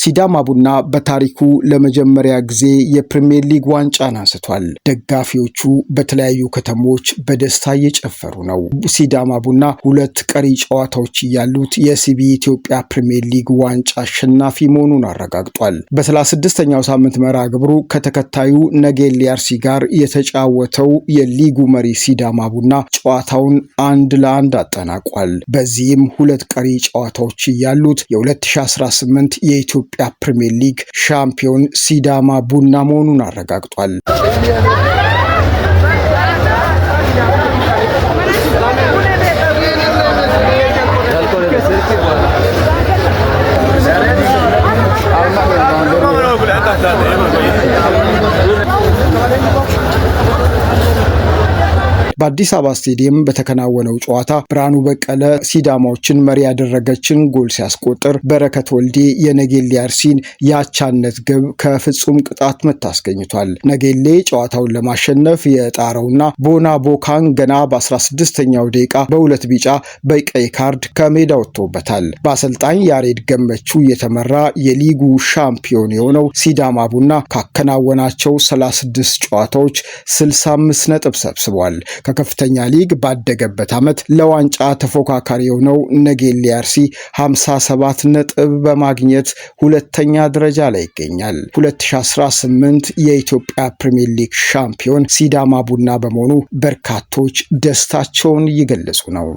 ሲዳማ ቡና በታሪኩ ለመጀመሪያ ጊዜ የፕሪሚየር ሊግ ዋንጫን አንስቷል። ደጋፊዎቹ በተለያዩ ከተሞች በደስታ እየጨፈሩ ነው። ሲዳማ ቡና ሁለት ቀሪ ጨዋታዎች ያሉት የሲቢ ኢትዮጵያ ፕሪሚየር ሊግ ዋንጫ አሸናፊ መሆኑን አረጋግጧል። በ36ኛው ሳምንት መርሃ ግብሩ ከተከታዩ ነገሌ አርሲ ጋር የተጫወተው የሊጉ መሪ ሲዳማ ቡና ጨዋታውን 1-1 አጠናቋል። በዚህም ሁለት ቀሪ ጨዋታዎች ያሉት የ2018 የኢትዮጵያ ፕሪሚየር ሊግ ሻምፒዮን ሲዳማ ቡና መሆኑን አረጋግጧል። በአዲስ አበባ ስቴዲየም በተከናወነው ጨዋታ ብርሃኑ በቀለ ሲዳማዎችን መሪ ያደረገችን ጎል ሲያስቆጥር፣ በረከት ወልዴ የነጌሌ አርሲን የአቻነት ግብ ከፍጹም ቅጣት ምት አስገኝቷል። ነጌሌ ጨዋታውን ለማሸነፍ የጣረውና ቦና ቦካን ገና በ16ኛው ደቂቃ በሁለት ቢጫ በቀይ ካርድ ከሜዳ ወጥቶበታል። በአሰልጣኝ ያሬድ ገመቹ የተመራ የሊጉ ሻምፒዮን የሆነው ሲዳማ ቡና ካከናወናቸው 36 ጨዋታዎች 65 ነጥብ ሰብስቧል። ከከፍተኛ ሊግ ባደገበት ዓመት ለዋንጫ ተፎካካሪ የሆነው ነገሌ አርሲ 57 ነጥብ በማግኘት ሁለተኛ ደረጃ ላይ ይገኛል። 2018 የኢትዮጵያ ፕሪሚየር ሊግ ሻምፒዮን ሲዳማ ቡና በመሆኑ በርካቶች ደስታቸውን እየገለጹ ነው።